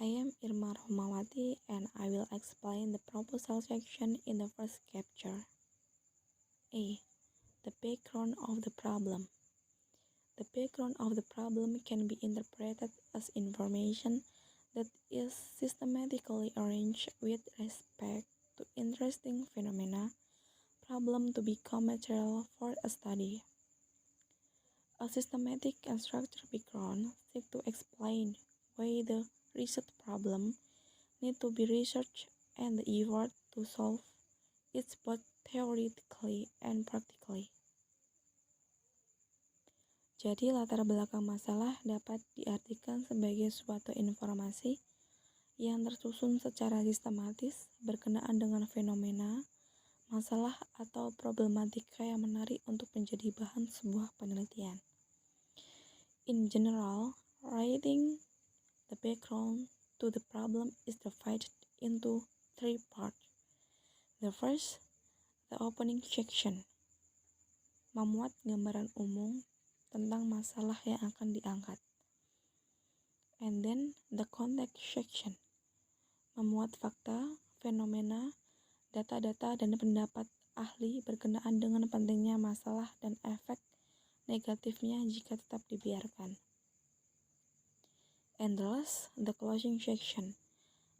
I am Irma Rohmawati and I will explain the proposal section in the first chapter. A. The background of the problem. The background of the problem can be interpreted as information that is systematically arranged with respect to interesting phenomena, problem to become material for a study. A systematic and structured background seeks to explain why the research problem need to be researched and the effort to solve it both theoretically and practically. Jadi latar belakang masalah dapat diartikan sebagai suatu informasi yang tersusun secara sistematis berkenaan dengan fenomena, masalah atau problematika yang menarik untuk menjadi bahan sebuah penelitian. In general, writing the background to the problem is divided into three parts. The first, the opening section, memuat gambaran umum tentang masalah yang akan diangkat. And then, the context section, memuat fakta, fenomena, data-data, dan pendapat ahli berkenaan dengan pentingnya masalah dan efek negatifnya jika tetap dibiarkan. And the last, the closing section,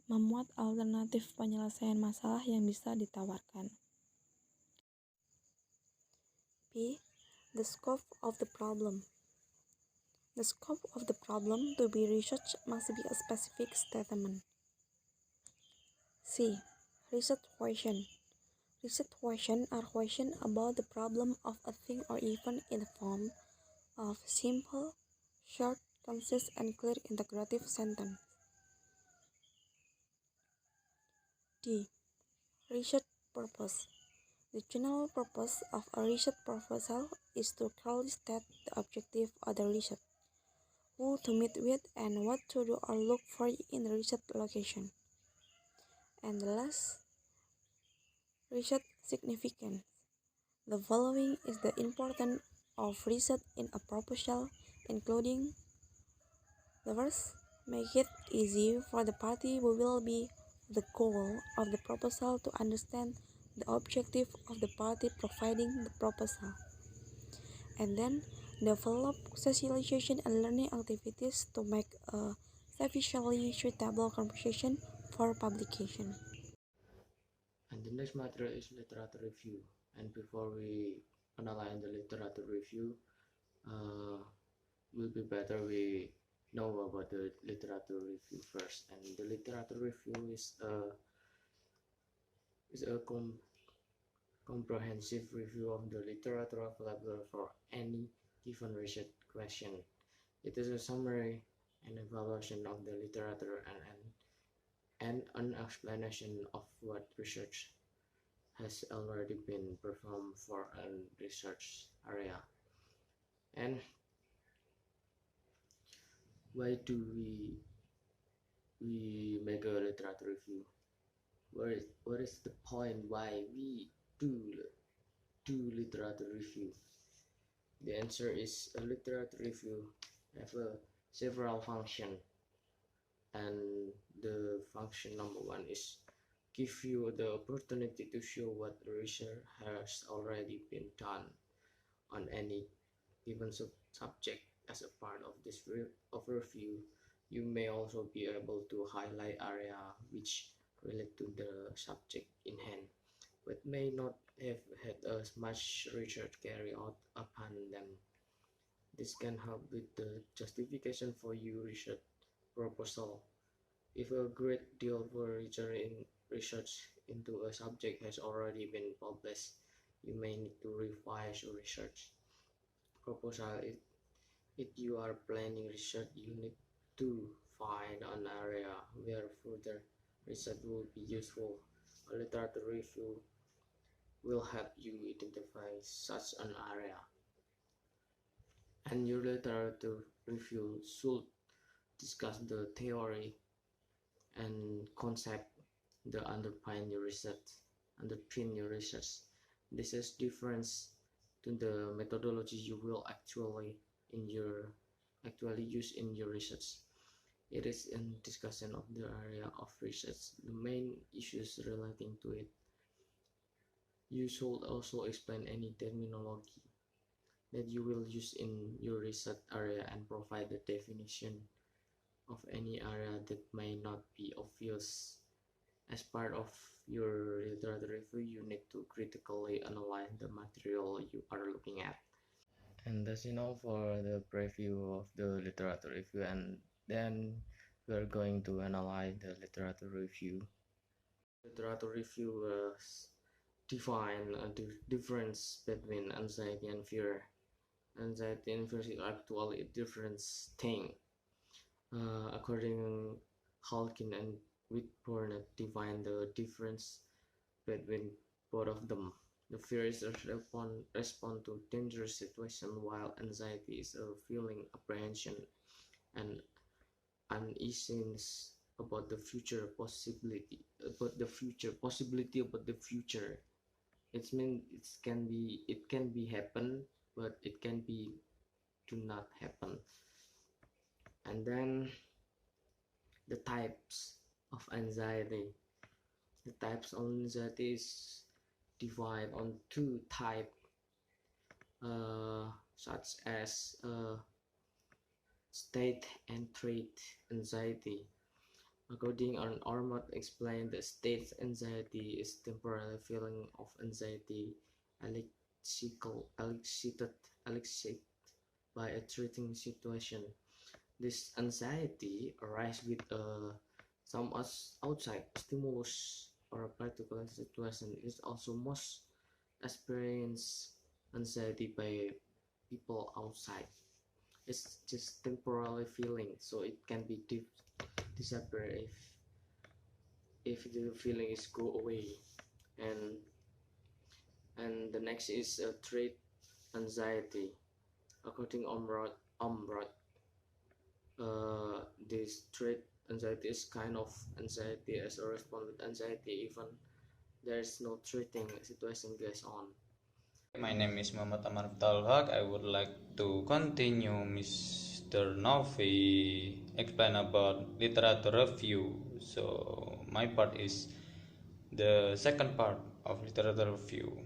memuat alternatif penyelesaian masalah yang bisa ditawarkan. B. The scope of the problem. The scope of the problem to be researched must be a specific statement. C. Research question. Research questions are questions about the problem of a thing or event in the form of simple, short, concise, and clear integrative sentence. D. Research purpose. The general purpose of a research proposal is to clearly state the objective of the research, who to meet with, and what to do or look for in the research location. And the last, research significance. The following is the importance of research in a proposal, including the first, make it easy for the party who will be the goal of the proposal to understand the objective of the party providing the proposal. And then, develop socialization and learning activities to make a sufficiently suitable conversation for publication. And the next matter is literature review. And before we analyze the literature review, will be better we know about the literature review first. And the literature review is a comprehensive review of the literature available for any given research question. It is a summary and evaluation of the literature and an explanation of what research has already been performed for a research area. And why do we make a literature review? What is the point why we do literature review? The answer is a literature review have several functions, and the function number one is give you the opportunity to show what research has already been done on any given subject. As a part of this overview, you may also be able to highlight areas which relate to the subject in hand, but may not have had as much research carried out upon them. This can help with the justification for your research proposal. If a great deal of research into a subject has already been published, you may need to revise your research proposal. If you are planning research, you need to find an area where further research will be useful. A literature review will help you identify such an area. And your literature review should discuss the theory and concept that underpin your research. This is different to the methodology you will actually use in your research. It is a discussion of the area of research, the main issues relating to it. You should also explain any terminology that you will use in your research area and provide the definition of any area that may not be obvious. As part of your literature review, you need to critically analyze the material you are looking at. And that's for the preview of the literature review, and then we're going to analyze the literature review. Literature review define the difference between anxiety and fear. Anxiety and fear is actually a different thing. According Halkin and Whitburn define the difference between both of them. The fear is a response to dangerous situation, while anxiety is a feeling apprehension and uneasiness about the future possibility. About the future. It means it can be happen, but it can be do not happen. And then the types of anxiety. The types of anxiety is divided on two types, such as state and trait anxiety. According to Ormond explained, the state anxiety is temporary feeling of anxiety elicited by a threatening situation. This anxiety arises with some outside stimulus or a particular situation. It is also most experienced anxiety by people outside. It's just temporary feeling, so it can be disappear if the feeling is go away. And the next is trait anxiety. According Omrod, this trait anxiety is kind of anxiety as a response with anxiety even there is no threatening situation goes on. My name is Muhammad Amar Talhak. I would like to continue Mr. Novi explain about literature review. So my part is the second part of literature review.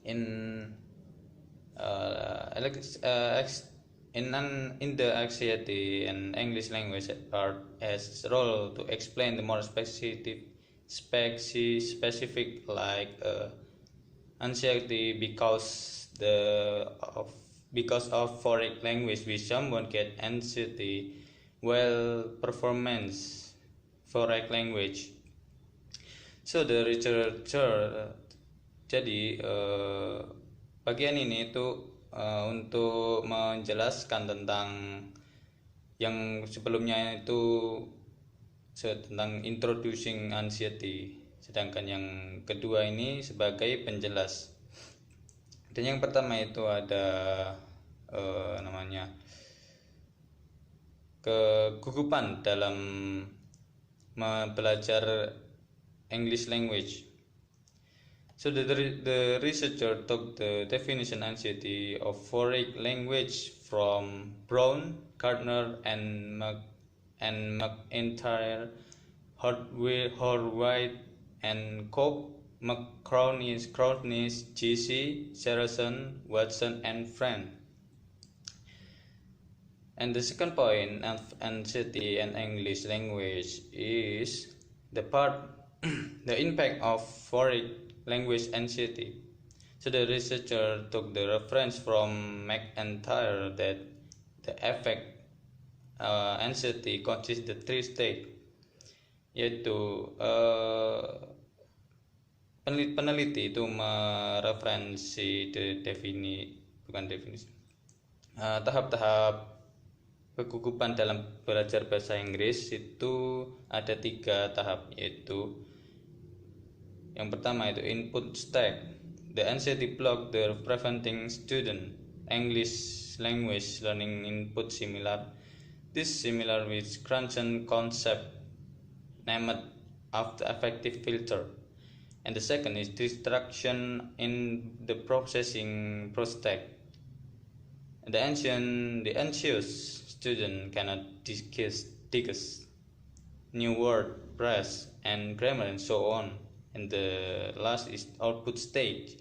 In the anxiety and English language part has role to explain the more specific like anxiety because of foreign language with someone get anxiety while performance foreign language. So the researcher jadi bagian ini itu untuk menjelaskan tentang yang sebelumnya itu tentang introducing anxiety, sedangkan yang kedua ini sebagai penjelas. Dan yang pertama itu ada namanya kegugupan dalam belajar English language. So the researcher took the definition anxiety of foreign language from Brown, Gardner, and McIntyre, Horwath, and Cope, McCronies, G.C., Saracen, Watson, and Friend. And the second point of anxiety and English language is the impact of foreign language anxiety. So the researcher took the reference from McIntyre that the effect anxiety consists the three states, yaitu peneliti itu mereferensi tahap-tahap kegugupan dalam belajar bahasa Inggris itu ada 3 tahap, yaitu yang pertama itu input stage. The anxiety block the preventing student English language learning input similar. This similar with Crunchen concept named after affective filter. And the second is distraction in the processing prostate. The anxious student cannot discuss new word, phrase, and grammar and so on. And the last is output stage.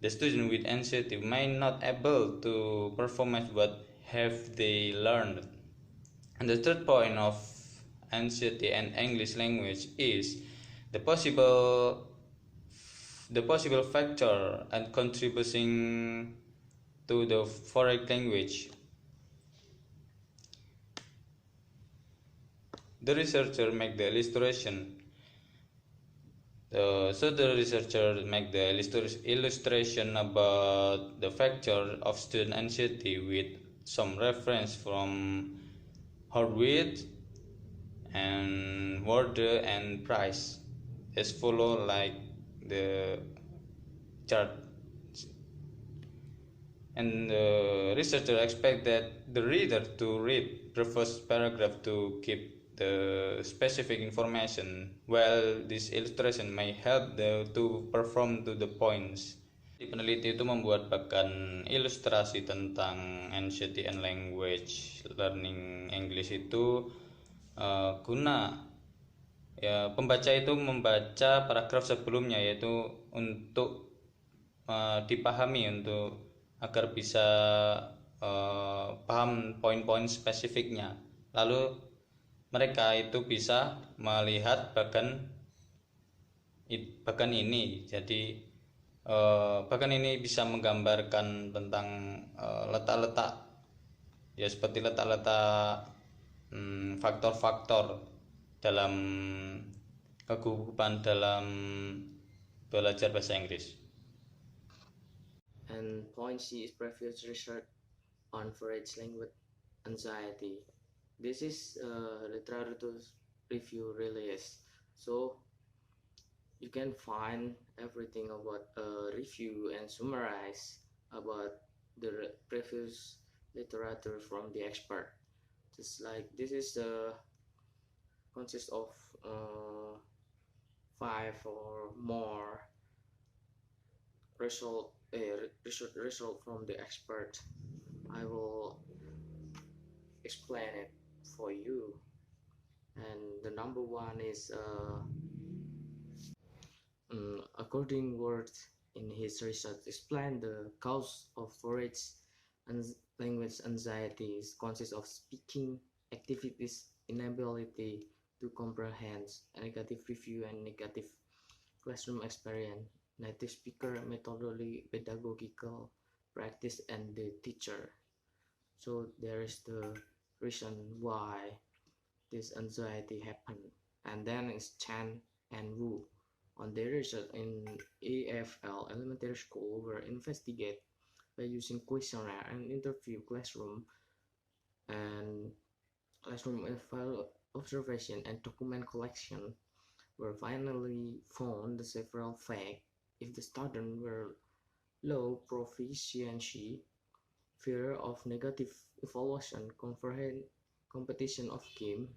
The student with anxiety may not able to perform as what have they learned. And the third point of anxiety and English language is the possible factor and contributing to the foreign language. The researcher make the illustration. So the researcher make the illustration about the factor of student anxiety with some reference from Horwitz and Warder and Price as follow like the chart. And the researcher expect that the reader to read the first paragraph to keep the specific information, while this illustration may help to perform to the points. Peneliti itu membuat bahkan ilustrasi tentang anxiety and language learning English itu guna ya pembaca itu membaca paragraf sebelumnya, yaitu untuk dipahami untuk agar bisa paham poin-poin spesifiknya. Lalu mereka itu bisa melihat bahkan ini, jadi bahkan ini bisa menggambarkan tentang letak-letak ya, seperti letak-letak faktor-faktor dalam kegugupan dalam belajar bahasa Inggris. And point C is previous research on foreign language anxiety. This is literature review release, so you can find everything about review and summarize about the previous literature from the expert. Just like this is consists of 5 or more result from the expert. I will explain it for you. And the number one is according words in his research explain the cause of foreign language anxiety consists of speaking activities, inability to comprehend, a negative review and negative classroom experience, native speaker methodology, pedagogical practice, and the teacher. So there is the reason why this anxiety happened. And then is Chan and Wu on their research in EFL elementary school were investigate by using questionnaire and interview classroom observation and document collection were finally found the several facts. If the students were low proficiency, fear of negative evaluation, competition of game,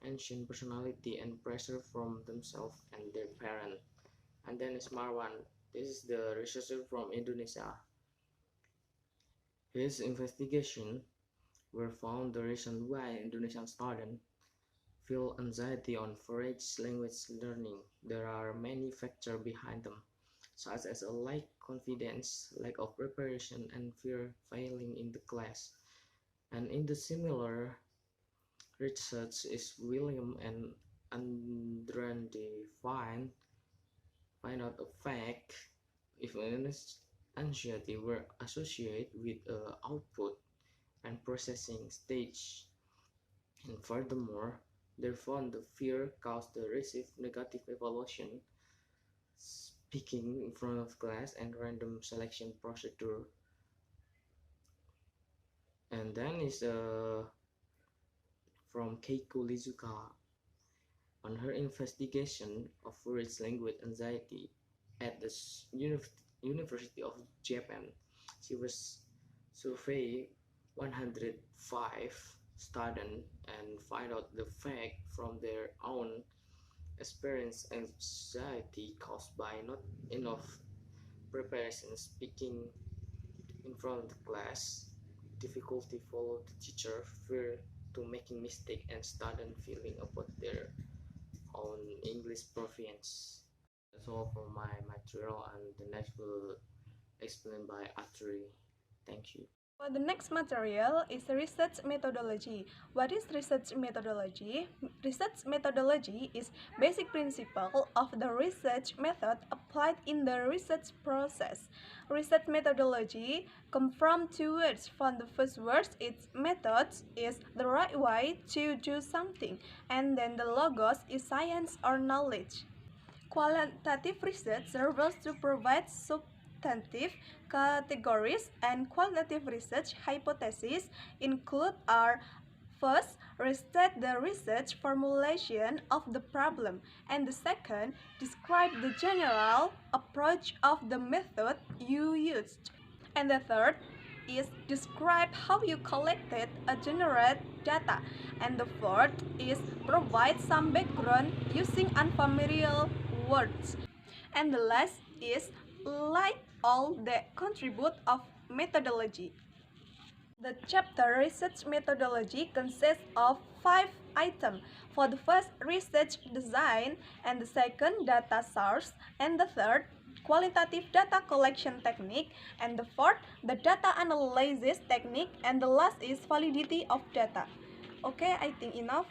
ancient personality, and pressure from themselves and their parents. And then is Marwan. This is the researcher from Indonesia. His investigation were found the reason why Indonesian students feel anxiety on foreign language learning. There are many factors behind them, such as a lack confidence, lack of preparation, and fear failing in the class. And in the similar research is William and Andrade find out a fact if anxiety were associated with output and processing stage. And furthermore, they found the fear caused the receive negative evaluation, speaking in front of class, and random selection procedure. And then is from Keiko Lizuka on her investigation of foreign language anxiety at the University of Japan. She was surveyed 105 students and find out the fact from their own experience anxiety caused by not enough preparation speaking in front of the class. difficulty follow the teacher, fear to making mistake, and student feeling about their own English proficiency. That's all for my material, and the next will explained by Atri. Thank you. For the next material is research methodology. What is research methodology? Research methodology is basic principle of the research method applied in the research process. Research methodology come from two words. From the first word, its methods is the right way to do something, and then the logos is science or knowledge. Qualitative research serves to provide substantive categories, and qualitative research hypotheses include are: first, restate the research formulation of the problem, and the second, describe the general approach of the method you used, and the third is describe how you collected a generate data, and the fourth is provide some background using unfamiliar words, and the last is like all that contribute of methodology. The chapter research methodology consists of 5 items. For the first, research design, and the second, data source, and the third, qualitative data collection technique, and the fourth, the data analysis technique, and the last is validity of data. Okay, I think enough.